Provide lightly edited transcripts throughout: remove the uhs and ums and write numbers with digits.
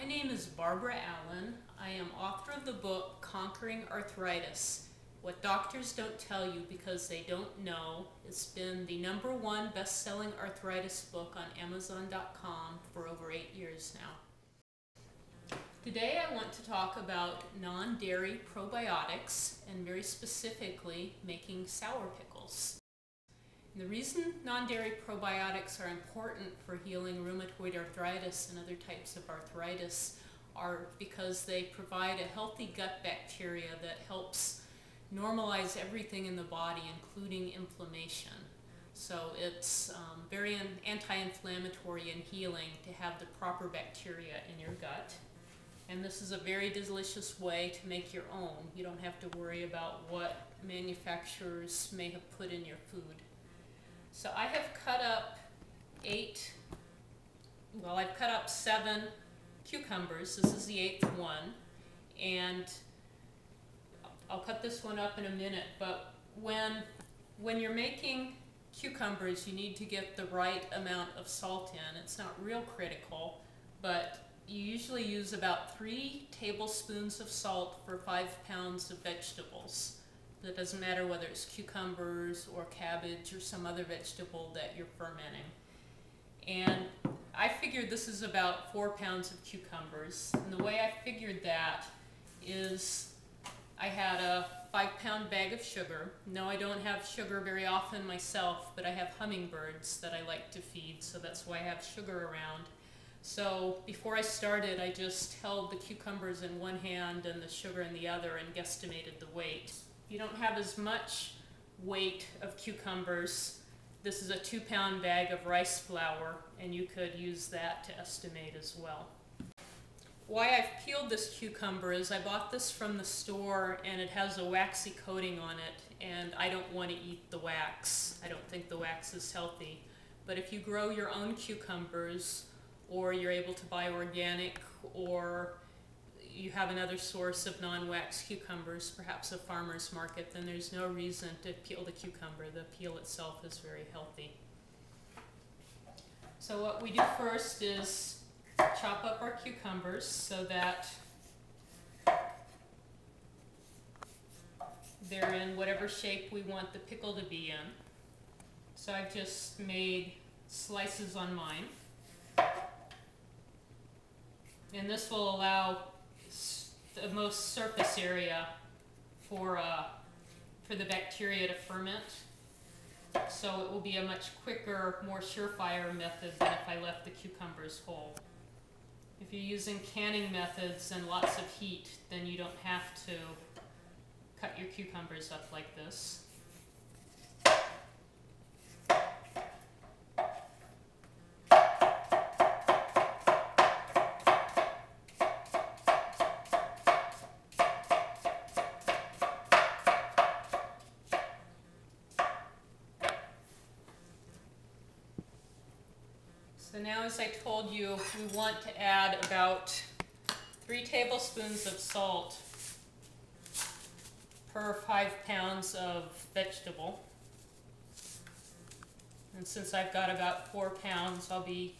My name is Barbara Allan. I am author of the book Conquering Arthritis, What Doctors Don't Tell You Because They Don't Know. It's been the #1 best-selling arthritis book on Amazon.com for over 8 years now. Today I want to talk about non-dairy probiotics and very specifically making sour pickles. And the reason non-dairy probiotics are important for healing rheumatoid arthritis and other types of arthritis are because they provide a healthy gut bacteria that helps normalize everything in the body, including inflammation. So it's very anti-inflammatory and healing to have the proper bacteria in your gut. And this is a very delicious way to make your own. You don't have to worry about what manufacturers may have put in your food. So I have cut up I've cut up 7 cucumbers. This is the 8th one. And I'll cut this one up in a minute, but when you're making cucumbers, you need to get the right amount of salt in. It's not real critical, but you usually use about 3 tablespoons of salt for 5 pounds of vegetables. It doesn't matter whether it's cucumbers or cabbage or some other vegetable that you're fermenting. And I figured this is about 4 pounds of cucumbers. And the way I figured that is I had a 5-pound bag of sugar. No, I don't have sugar very often myself, but I have hummingbirds that I like to feed, so that's why I have sugar around. So before I started, I just held the cucumbers in one hand and the sugar in the other and guesstimated the weight. You don't have as much weight of cucumbers. This is a 2-pound bag of rice flour, and you could use that to estimate as well. Why I've peeled this cucumber is I bought this from the store and it has a waxy coating on it, and I don't want to eat the wax. I don't think the wax is healthy. But if you grow your own cucumbers, or you're able to buy organic, or you have another source of non-wax cucumbers, perhaps a farmer's market, then there's no reason to peel the cucumber. The peel itself is very healthy. So what we do first is chop up our cucumbers so that they're in whatever shape we want the pickle to be in. So I've just made slices on mine. And this will allow the most surface area for the bacteria to ferment. So it will be a much quicker, more surefire method than if I left the cucumbers whole. If you're using canning methods and lots of heat, then you don't have to cut your cucumbers up like this. So now, as I told you, we want to add about 3 tablespoons of salt per 5 pounds of vegetable. And since I've got about 4 pounds, I'll be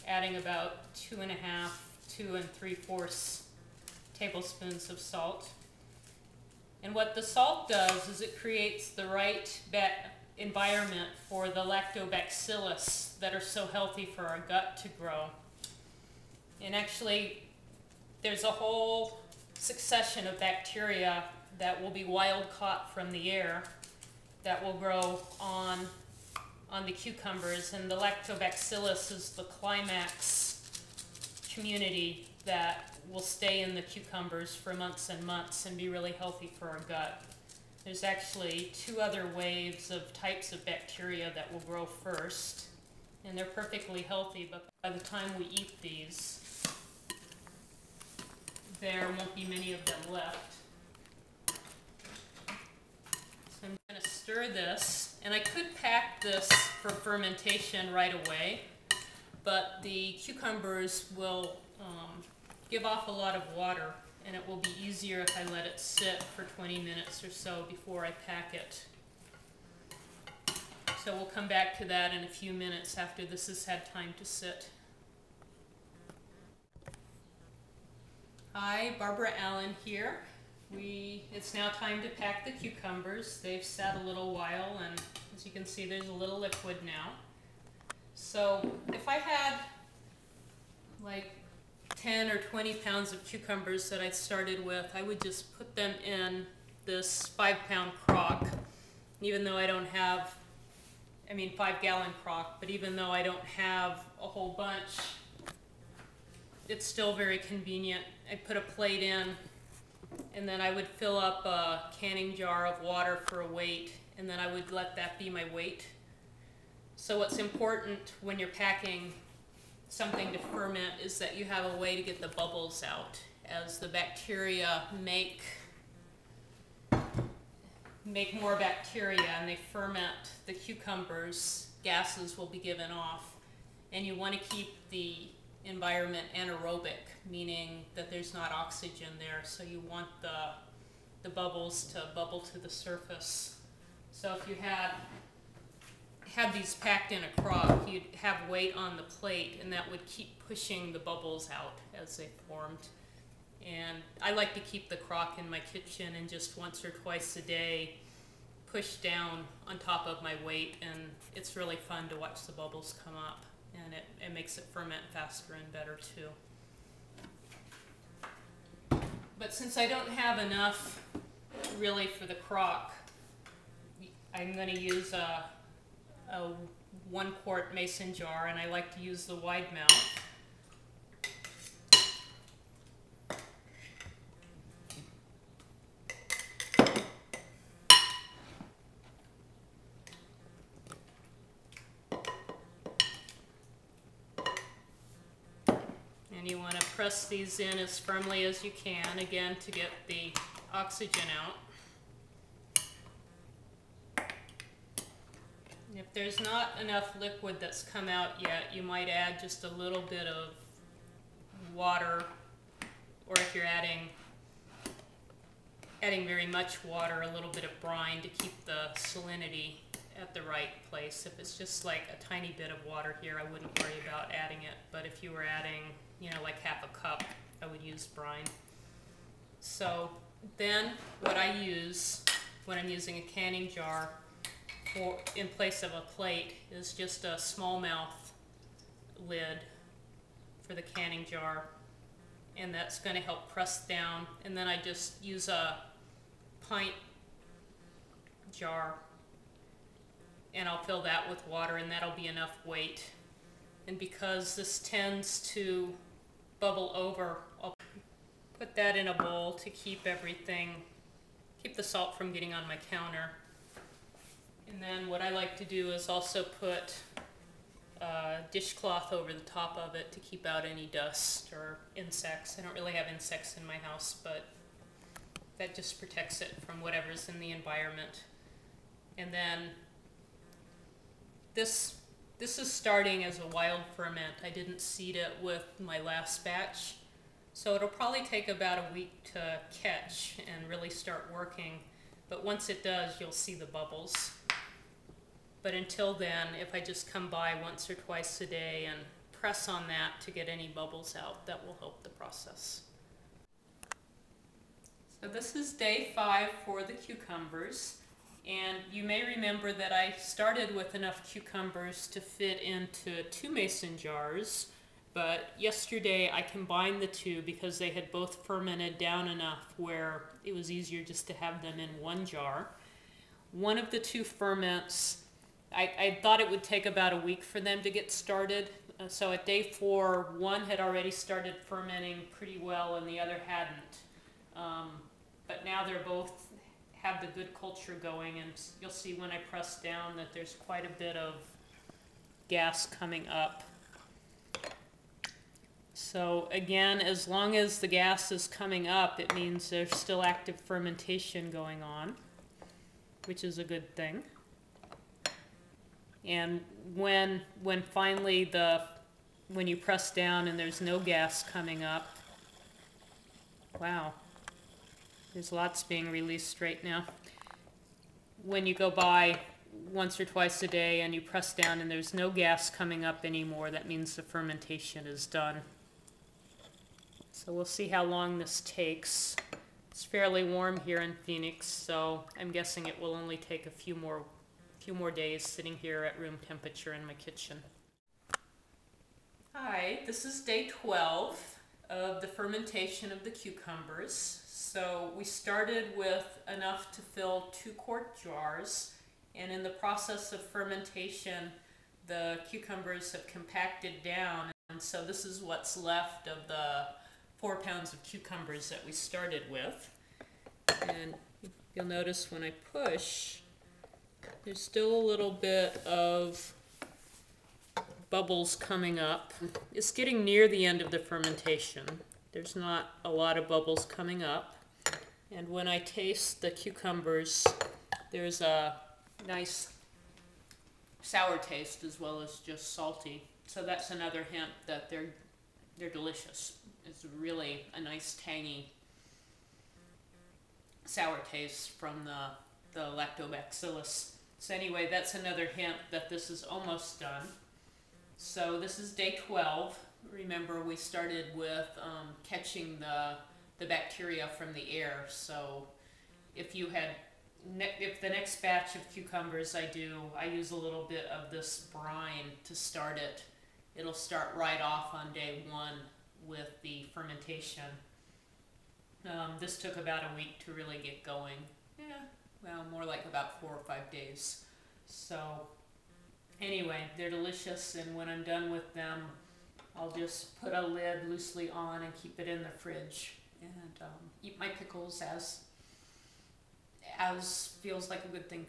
adding about 2 3/4 tablespoons of salt. And what the salt does is it creates the right environment for the lactobacillus that are so healthy for our gut to grow. And actually, there's a whole succession of bacteria that will be wild caught from the air that will grow on the cucumbers, and the lactobacillus is the climax community that will stay in the cucumbers for months and months and be really healthy for our gut. There's actually 2 other waves of types of bacteria that will grow first, and they're perfectly healthy, but by the time we eat these, there won't be many of them left. So I'm going to stir this, and I could pack this for fermentation right away, but the cucumbers will give off a lot of water, and it will be easier if I let it sit for 20 minutes or so before I pack it. So we'll come back to that in a few minutes after this has had time to sit. Hi, Barbara Allan here. It's now time to pack the cucumbers. They've sat a little while, and as you can see, there's a little liquid now. So if I had like 10 or 20 pounds of cucumbers that I started with, I would just put them in this 5-pound crock. Even though I don't have, 5-gallon crock, but even though I don't have a whole bunch, it's still very convenient. I put a plate in, and then I would fill up a canning jar of water for a weight, and then I would let that be my weight. So what's important when you're packing something to ferment is that you have a way to get the bubbles out. As the bacteria make more bacteria and they ferment the cucumbers, gases will be given off. And you want to keep the environment anaerobic, meaning that there's not oxygen there, so you want the bubbles to bubble to the surface. So if you had these packed in a crock, you'd have weight on the plate, and that would keep pushing the bubbles out as they formed. And I like to keep the crock in my kitchen and just once or twice a day push down on top of my weight, and it's really fun to watch the bubbles come up, and it makes it ferment faster and better too. But since I don't have enough really for the crock, I'm going to use a 1-quart mason jar, and I like to use the wide mouth. And you want to press these in as firmly as you can, again, to get the oxygen out. If there's not enough liquid that's come out yet, you might add just a little bit of water, or if you're adding very much water, a little bit of brine to keep the salinity at the right place. If it's just like a tiny bit of water here, I wouldn't worry about adding it, but if you were adding, like half a cup, I would use brine. So then what I use when I'm using a canning jar in place of a plate is just a small mouth lid for the canning jar, and that's going to help press down. And then I just use a pint jar, and I'll fill that with water, and that'll be enough weight. And because this tends to bubble over, I'll put that in a bowl to keep the salt from getting on my counter. And then what I like to do is also put a dishcloth over the top of it to keep out any dust or insects. I don't really have insects in my house, but that just protects it from whatever's in the environment. And then this is starting as a wild ferment. I didn't seed it with my last batch, so it'll probably take about a week to catch and really start working. But once it does, you'll see the bubbles. But until then, if I just come by once or twice a day and press on that to get any bubbles out, that will help the process. So this is day 5 for the cucumbers. And you may remember that I started with enough cucumbers to fit into 2 mason jars, but yesterday I combined the 2 because they had both fermented down enough where it was easier just to have them in 1 jar. One of the 2 ferments, I thought it would take about a week for them to get started. So at day 4, one had already started fermenting pretty well and the other hadn't. But now they're both have the good culture going, and you'll see when I press down that there's quite a bit of gas coming up. So again, as long as the gas is coming up, it means there's still active fermentation going on, which is a good thing. And when finally when you press down and there's no gas coming up, wow, there's lots being released right now. When you go by once or twice a day and you press down and there's no gas coming up anymore, that means the fermentation is done. So we'll see how long this takes. It's fairly warm here in Phoenix, so I'm guessing it will only take a few more days sitting here at room temperature in my kitchen. Hi, this is day 12 of the fermentation of the cucumbers. So we started with enough to fill 2-quart jars, and in the process of fermentation the cucumbers have compacted down, and so this is what's left of the 4 pounds of cucumbers that we started with. And you'll notice when I push, there's still a little bit of bubbles coming up. It's getting near the end of the fermentation. There's not a lot of bubbles coming up. And when I taste the cucumbers, there's a nice sour taste as well as just salty. So that's another hint that they're delicious. It's really a nice tangy sour taste from the lactobacillus. So anyway, that's another hint that this is almost done. So this is day 12. Remember, we started with catching the bacteria from the air. So if the next batch of cucumbers I use a little bit of this brine to start it. It'll start right off on day 1 with the fermentation. This took about a week to really get going. Yeah, well, more like about 4 or 5 days. So anyway, they're delicious, and when I'm done with them, I'll just put a lid loosely on and keep it in the fridge and eat my pickles as feels like a good thing